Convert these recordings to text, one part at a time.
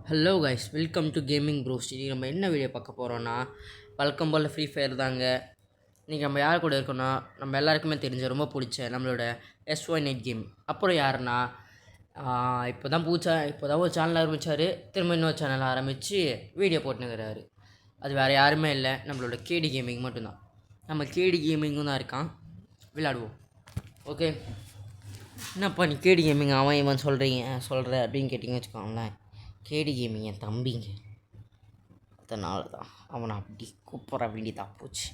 Hello guys, welcome to gaming bros. இன்றைக்கி நம்ம என்ன வீடியோ பார்க்க போகிறோன்னா, வழக்கம் போல் ஃப்ரீ ஃபயர் தாங்க. இன்றைக்கி நம்ம யார் கூட இருக்கோன்னா, நம்ம எல்லாருக்குமே தெரிஞ்ச ரொம்ப பிடிச்ச நம்மளோட S1 கேம். அப்புறம் யாருன்னா, இப்போ தான் ஒரு சேனல் ஆரம்பித்தார். திரும்ப இன்னொரு சேனல் ஆரம்பித்து வீடியோ போட்டுனுக்கிறாரு. அது வேறு யாருமே இல்லை, நம்மளோட கேடி கேமிங் மட்டும்தான். நம்ம கேடி கேமிங்கும் தான் இருக்கான். விளையாடுவோம். ஓகே, என்னப்பா நீ கேடி கேமிங் அவன் இவன் சொல்கிற அப்படின்னு கேட்டிங்கன்னு வச்சுக்கோங்களேன். கேடி கேமிங் என் தம்பிங்க, அதனால தான் அவனை அப்படி கூப்பிட்ற வேண்டியதாக போச்சு.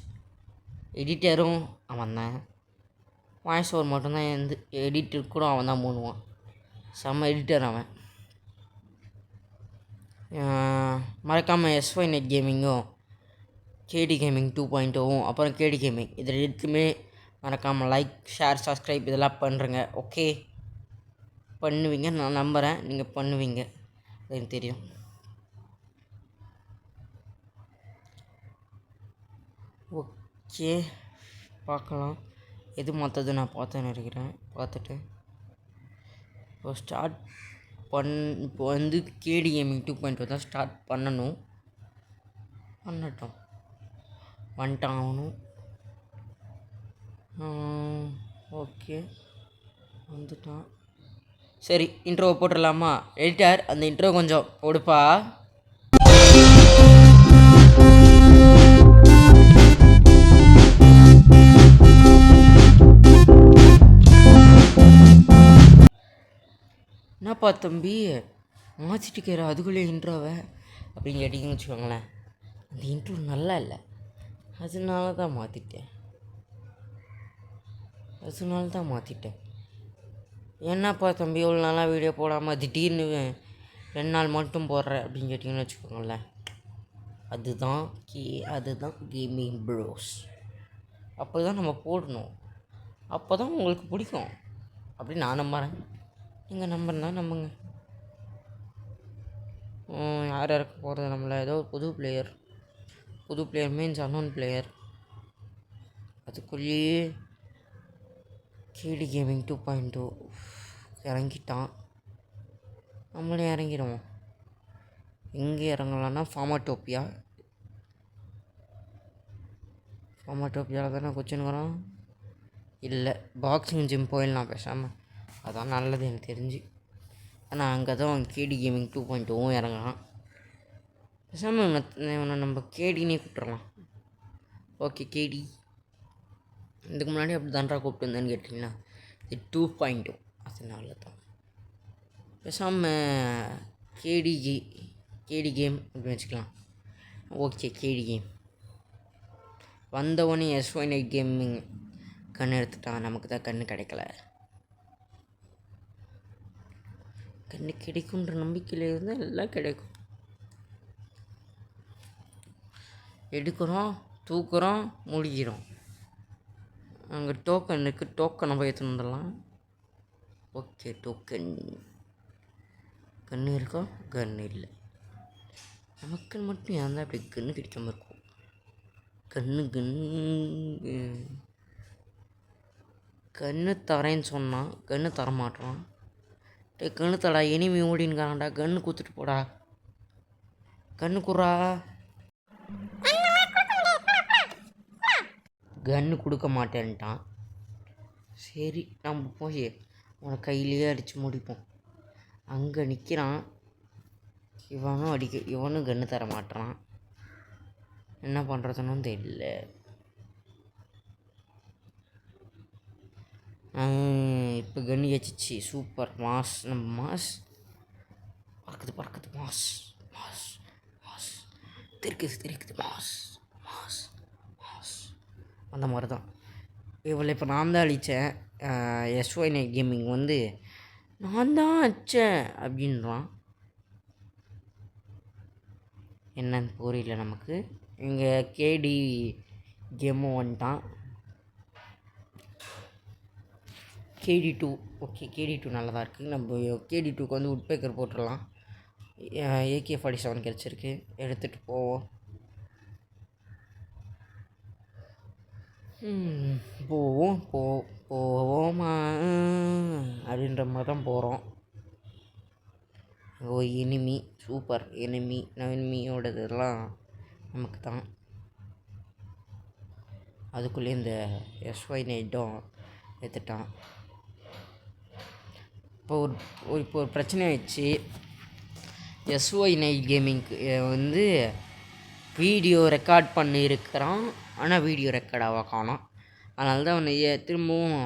எடிட்டரும் அவன் தான், வாய்ஸ் ஓவர் மட்டும்தான் எடிட்டர் கூட அவன் தான் பண்ணுவான். செம்ம எடிட்டர் அவன். மறக்காமல் S5 நெட் கேமிங்கும் கேடி கேமிங் 2.0 அப்புறம் கேடி கேமிங் இது ரெண்டுக்குமே மறக்காமல் லைக், ஷேர், சப்ஸ்கிரைப் இதெல்லாம் பண்ணுறேங்க. ஓகே, பண்ணுவீங்க, நான் நம்புகிறேன். நீங்கள் பண்ணுவீங்க, எனக்கு தெரியும். ஓகே, பார்க்கலாம். எது மற்றது நான் பார்த்துன்னு இருக்கிறேன். பார்த்துட்டு இப்போ வந்து கேடி கேமிங் 2.0 தான் ஸ்டார்ட் பண்ணட்டும். வந்துட்டான் அவனும். ஓகே, வந்துட்டான். சரி, இன்ட்ரோவை போட்டுடலாமா? எடிட்டர், அந்த இன்ட்ரோ கொஞ்சம் கொடுப்பா. என்னப்பா தம்பி மாற்றிட்டு கேட்குற அதுக்குள்ளே இன்ட்ரோவை அப்படின்னு கேட்டிங்கன்னு வச்சுக்கோங்களேன். அந்த இன்ட்ரோ நல்லா இல்லை, அதனால தான் மாற்றிட்டேன். என்னப்பா தம்பி இவ்வளோ நாளாக வீடியோ போடாமல் திடீர்னு 2 நாள் மட்டும் போடுற அப்படின்னு கேட்டிங்கன்னு வச்சுக்கோங்களேன். அதுதான் கேமிங் ப்ரோஸ். அப்படி தான் நம்ம போடணும், அப்போ தான் உங்களுக்கு பிடிக்கும் அப்படின்னு நான் நம்புகிறேன். நீங்கள் நம்புறதா நம்புங்க. யார் இறக்க போகிறது நம்மளை? ஏதோ புது பிளேயர் மீன்ஸ் அன்னோன் பிளேயர். அதுக்குள்ளேயே கேடி கேமிங் 2.0 இறங்கிட்டான். நம்மளே இறங்கிடுவோம். எங்கே இறங்கலான்னா ஃபார்மாட்டோப்பியாவில் தானே கொச்சினுக்கிறோம். இல்லை, பாக்ஸிங் ஜிம் போயிடலாம் பேசாமல். அதான் நல்லது எனக்கு தெரிஞ்சு. ஆனால் அங்கே தான் கேடி கேமிங் 2.0 இறங்கலாம். பேசாமல் இவனை நம்ம கேடினே கூப்பிட்றலாம். ஓகே, கேடி. இதுக்கு முன்னாடி அப்படி தான்டா கூப்பிட்டு வந்தேன்னு கேட்டிங்கன்னா, இது 2.0 அதனால தான். பேசாமல் கேடி கேம் அப்படின்னு வச்சுக்கலாம். ஓகே, கேடி கேம் வந்தவொடனே S1 கேமிங் கண் எடுத்துட்டான். நமக்கு தான் கண்ணு கிடைக்கல. கண்ணு கிடைக்குன்ற நம்பிக்கையில் இருந்தால் எல்லாம் கிடைக்கும். எடுக்கிறோம், தூக்குறோம், மூழ்கிறோம். அங்கே டோக்கன் இருக்குது, டோக்கனை போய் எடுத்துன்னு வந்துடலாம். Okay, token. கன்று இருக்கா? கன்று இல்லை. நமக்கு மட்டும் ஏன் தான் இப்படி கன்று கிடைக்காம இருக்கும்? கன்று தரேன்னு சொன்னான், கன்று தரமாட்டான். கன்று தடா, இனிமே ஓடின்னுக்காரன்டா. கன்று கொடுத்துட்டு போடா, கன்று குறா. கன்று கொடுக்க மாட்டேன்ட்டான். சரி, நம்ம போய் அவனை கையிலேயே அடித்து முடிப்போம். அங்கே நிற்கிறான், இவனும் கன்று தர மாட்டான். என்ன பண்ணுறதுன்னு தெரியல. இப்போ கன்று வச்சிச்சு. Super mass. நம்ம மாஸ் பறக்குது. மாஸ் தெரிக்குது. மாஸ் அந்த மாதிரி தான். இவளை இப்போ நான் தான் அழித்தேன். S1 கேமிங் வந்து நான் தான் அடித்தேன் அப்படின்றான். என்னன்னு புரியல நமக்கு. இங்கே கேடி கேமும் வந்துட்டான். KD2. ஓகே, KD2 நல்லா தான் இருக்குது. நம்ம KD2க்கு வந்து உட்பேக்கர் போட்டுடலாம். AK-47 கிடச்சிருக்கு, எடுத்துகிட்டு போவோம். போவோமா அப்படின்ற மாதிரி தான் போகிறோம். ஓ எனிமி சூப்பர் எனிமியோடதெல்லாம் நமக்கு தான். அதுக்குள்ளே இந்த எஸ்ஒய் நைட்டும் எடுத்துட்டான். இப்போ ஒரு பிரச்சனை ஆயிடுச்சு. எஸ்ஒய் நைட் கேமிங்க்கு வந்து வீடியோ ரெக்கார்ட் பண்ணியிருக்கிறான், ஆனால் வீடியோ ரெக்கார்டாக காணோம். அதனால தான் அவனை திரும்பவும்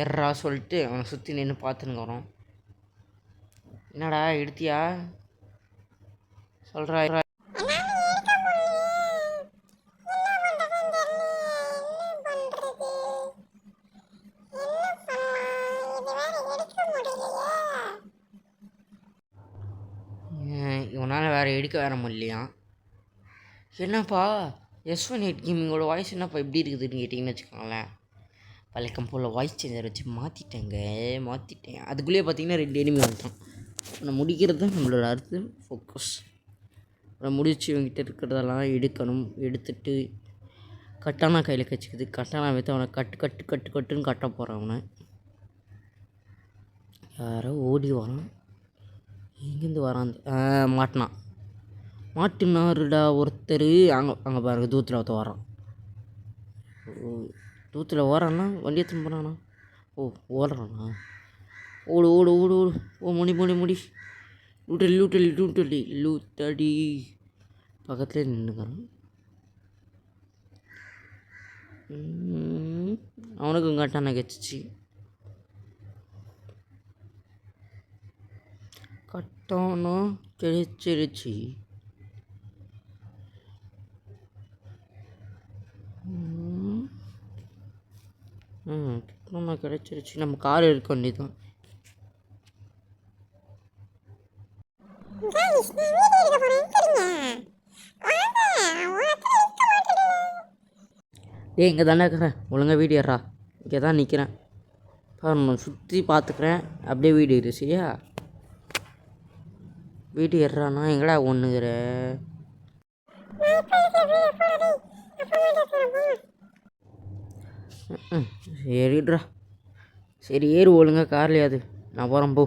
எர்றா சொல்லிட்டு அவனை சுற்றி நின்று பார்த்துன்னுக்குறோம். என்னடா எடுத்தியா சொல்கிறா? இவனால் வேறு எடுக்க வேற முடியலையா? என்னப்பா எஸ்ஒய் நைட் கேமிங்கோட வாய்ஸ் என்னப்பா எப்படி இருக்குதுன்னு கேட்டிங்கன்னு வச்சுக்கோங்களேன். வழக்கம் போல் வாய்ஸ் சேஞ்சர் வச்சு மாற்றிட்டேன். அதுக்குள்ளேயே பார்த்தீங்கன்னா 2 எனிமி வந்துட்டான். நான் முடிக்கிறது தான் நம்மளோட அடுத்து ஃபோக்கஸ். அப்புறம் முடிச்சு இவங்ககிட்ட இருக்கிறதெல்லாம் எடுக்கணும். எடுத்துட்டு கட்டானா கையில் கச்சிக்குது. கட்டானா வைத்து அவனை கட்டுன்னு கட்ட போகிறான். அவனை யாரோ ஓடி வரான். எங்கேருந்து வரான்? மாட்டினாருடா ஒருத்தர். அங்கே பாருங்க, தூரத்தில் ஒருத்தர் வரான். தூரத்தில் ஓடுறான்னா வண்டி எடுத்துன்னு போகிறானா? ஓ ஓடுறானா? ஓடு ஓ முடி லூட்டடி பக்கத்துலேயே நின்றுக்கிறான். அவனுக்கும் கட்டானா கச்சிச்சு. கட்டானா கிடைச்சிருச்சு. கட்டானா கிடைச்சிருச்சு. நம்ம கார் எடுக்க வேண்டியதுதான். இங்கே தானே இருக்கிறேன். ஒழுங்காக வீடியோ ஏறா. இங்கே தான் நிற்கிறேன். நான் சுற்றி பார்த்துக்கிறேன். அப்படியே வீடியோ இரு, சரியா? வீடியோ ஏறானா எங்கடா ஒன்றுங்கிற? சரிட்ரா. சரி ஏறு ஒழுங்கா கார்லையாது. நான் போகிறேன் போ.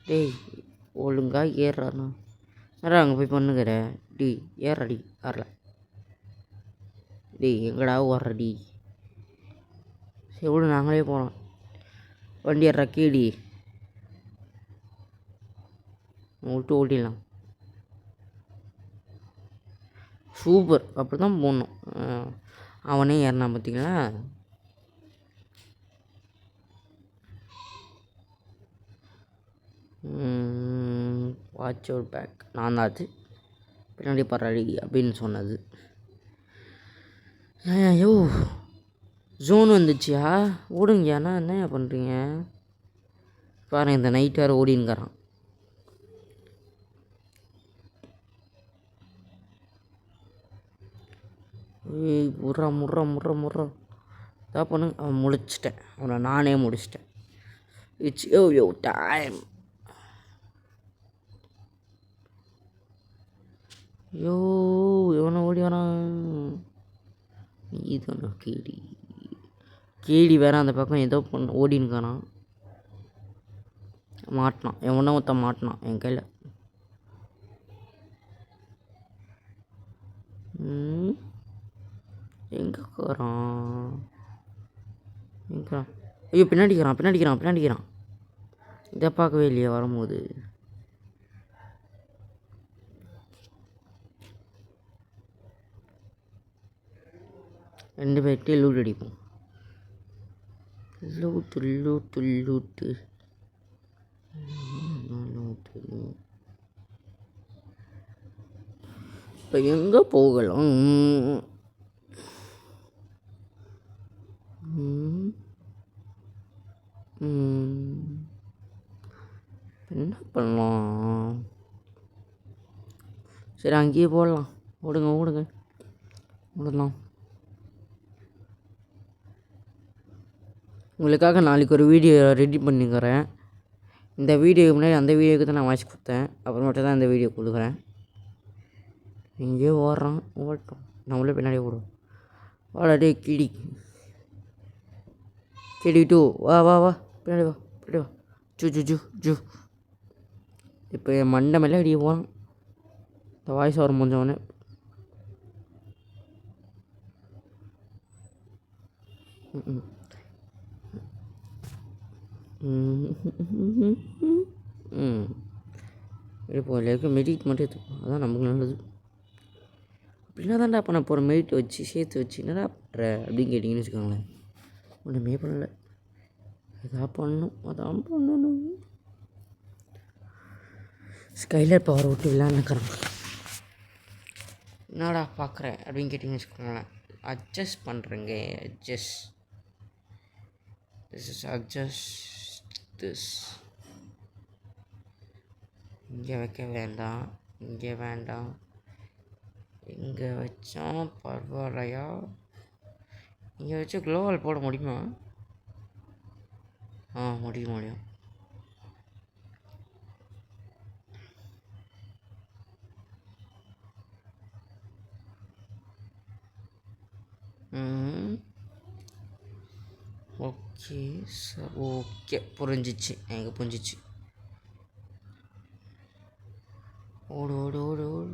டேய் ஒழுங்காக ஏறாண்ணா. நேரம் அங்கே போய் பண்ணுங்கிற. ஏறடி காரில். எங்கடா ஓடுறடி? சரி விடு, நாங்களே போகிறோம். வண்டி ஏறா கேடி விட்டு ஓட்டிடலாம். சூப்பர், அப்படி தான் போடணும். அவனே ஏறினா பார்த்தீங்களா? Watch out back. நான் தான் அது பின்னாடி பராடி அப்படின்னு சொன்னது. ஐயோ ஜோன் வந்துச்சியா? ஓடுங்கயாண்ணா, என்ன பண்ணுறீங்க பாருங்கள். இந்த நைட் வேறு ஓடின்னுக்கிறான். முர்றா தான் பண்ணு. அவன் முடிச்சிட்டேன். அவனை நானே முடிச்சிட்டேன். It's your time. எவனை ஓடி வரான்? இதுதானா கேடி வேற அந்த பக்கம் ஏதோ பண்ண ஓடின்னுக்கானான். மாட்டினான். எவனோ ஒருத்தன் மாட்டினான் என் கையில். எங்கே போகிறான்? ஐயோ பின்னாடிக்கிறான். இதை பார்க்கவே இல்லையா வரும்போது? ரெண்டு பேர்கிட்டே லூட் அடிப்போம். லூட்டு இப்போ எங்கே போகலாம்? என்ன பண்ணலாம்? சரி அங்கேயே போடலாம். ஓடுங்க ஓடலாம். உங்களுக்காக நாளைக்கு ஒரு வீடியோ ரெடி பண்ணிக்கிறேன். இந்த வீடியோக்கு முன்னாடி அந்த வீடியோக்கு தான் நான் வாய்ஸ் கொடுத்தேன். அப்புறமேட்டு தான் இந்த வீடியோ கொடுக்குறேன். எங்கேயோ ஓடட்டும். நம்மளே பின்னாடி ஓடுவோம். வாடா கிடி டூ வா பின்னாடி வா ஜூ இப்போ என் மண்டை மேலே அடிக்க போகிறான். இந்த வாய்ஸ் வர முடிஞ்சவொடனே இப்போ இருக்க மெடிட் மட்டும் எடுத்துப்போம், அதான் நமக்கு நல்லது. அப்படின்னா தான்டா அப்போ நான் போகிற மெடிட் வச்சு சேர்த்து வச்சு என்னடா பண்ணுற அப்படின்னு கேட்டிங்கன்னு வச்சுக்கோங்களேன். ஒன்றுமே பண்ணலை, எதாவது பண்ணணும், அதான் பண்ணணும். ஸ்கைலர் பவர் விட்டு விளையாண்டுக்கிறேன். என்னடா பார்க்குறேன் அப்படின்னு கேட்டிங்கன்னு வச்சுக்கோங்களேன். அட்ஜஸ்ட் பண்ணுறேங்க, அட்ஜஸ்ட் இங்கே வைக்க வேண்டாம், இங்கே வேண்டாம், இங்கே வச்சா பரவாயில்லையா? இங்கே வச்சு க்ளோவால் போட முடியுமா? முடியும். ஓகே சார், ஓகே புரிஞ்சிச்சு, எனக்கு புரிஞ்சிச்சு. ஓடு ஓடு ஓடு ஓடு.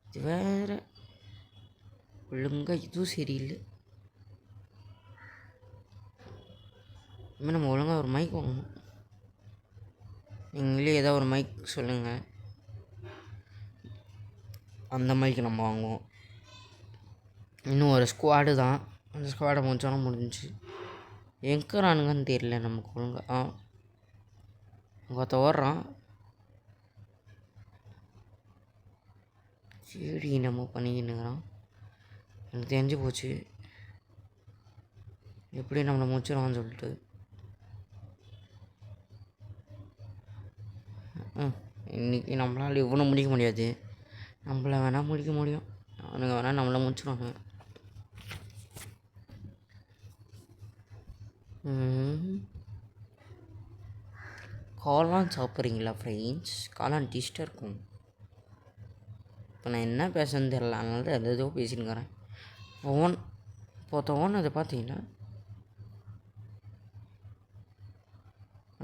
இது வேறு ஒழுங்காக இதுவும் சரியில்லை. இனிமேல் நம்ம ஒழுங்காக ஒரு மைக் வாங்கணும். நீங்களே ஏதாவது ஒரு மைக் சொல்லுங்கள், அந்த மைக்கு நம்ம வாங்குவோம். இன்னும் ஒரு ஸ்குவாடு தான், அந்த ஸ்குவாடை முடிச்சாலும் முடிஞ்சிச்சு. எங்கேறானுங்கன்னு தெரியல நமக்கு ஒழுங்காக. ஒருத்த ஓடுறான். சரி நம்ம பண்ணிக்கின்னுக்கிறான். எனக்கு தெரிஞ்சு போச்சு எப்படி நம்மளை முடிச்சிடுவான்னு சொல்லிட்டு. இன்றைக்கி நம்மளால் இவ்வளோ முடிக்க முடியாது, நம்மளை வேணால் முடிக்க முடியும், அவனுங்க வேணால் நம்மளை முடிச்சிடுவாங்க. காளான் சாப்பிட்றீங்களா ஃப்ரெண்ட்ஸ்? காளான் டேஸ்ட்டாக இருக்கும். இப்போ நான் என்ன பேசுன்னு தெரியல, அதனால தான் எதோ பேசினுக்கிறேன். ஓன் அதை பார்த்தீங்கன்னா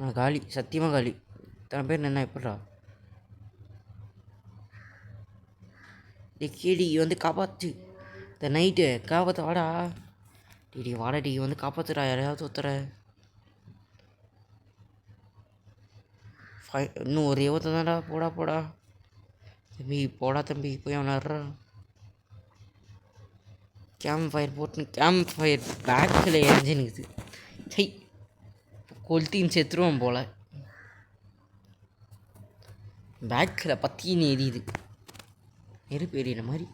நான் காலி, சத்தியமாக காலி. இத்தனை பேர் நின்னா எப்படா? கேடி வந்து காப்பாற்று, இந்த நைட்டு காப்பாற்ற வாடா. டிடி வாடா, டி வந்து காப்பாற்றுறா, யாரையாவது ஒத்துற. இன்னும் ஒரே ஒருத்த தான்டா, போடா தம்பி, போடா தம்பி, போய் அவனாடுறா. கேம்ப் ஃபயர் போட்டுன்னு கேம்ப் ஃபயர் பேக்கில் எரிஞ்சுனுக்குது. சை, கொளுத்தின்னு செத்துருவான் போல். பேக்கில் பத்தின்னு எரியுது, நெருப்பு எரியிற மாதிரி.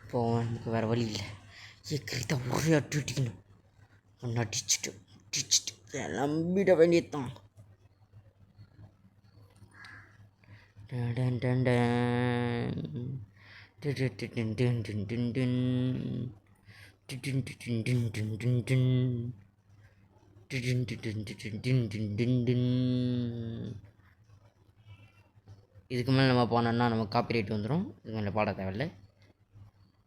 இப்போ நமக்கு வேறு வழி இல்லை, கிட்ட ஒரே அடிக்கணும். ஒன்று அடிச்சுட்டு நம்பிட வேண்டியதுதான். இதுக்கு மேலே நம்ம போனோம்னா நமக்கு காப்பிரைட் வந்துடும், இதுக்கு மேலே பாட தேவையில்லை.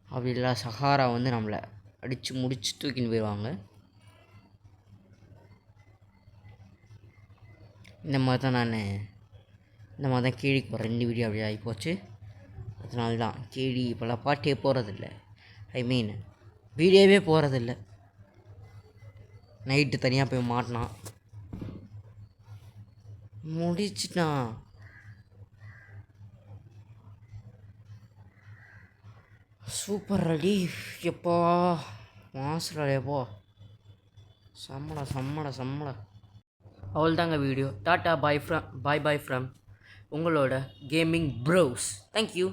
அப்படி இல்லை சஹாரா வந்து நம்மளை அடித்து முடிச்சு தூக்கின்னு போயிடுவாங்க. இந்த மாதிரி தான் கேடிக்கு போகிற 2 வீடியோ அப்படி ஆகிப்போச்சு. அதனால தான் கேடி இப்போல்லாம் பாட்டே போகிறதில்ல, வீடியோவே போகிறதில்ல. நைட்டு தனியாக போய் மாட்டினான், முடிச்சிட்டான். சூப்பர் ரெடி, எப்போ மாஸ்டர் எப்போ சம்மடா. அவள் தாங்க வீடியோ. டாட்டா பாய் ஃப்ரம் உங்களோட கேமிங் ப்ரோஸ். தேங்க்யூ.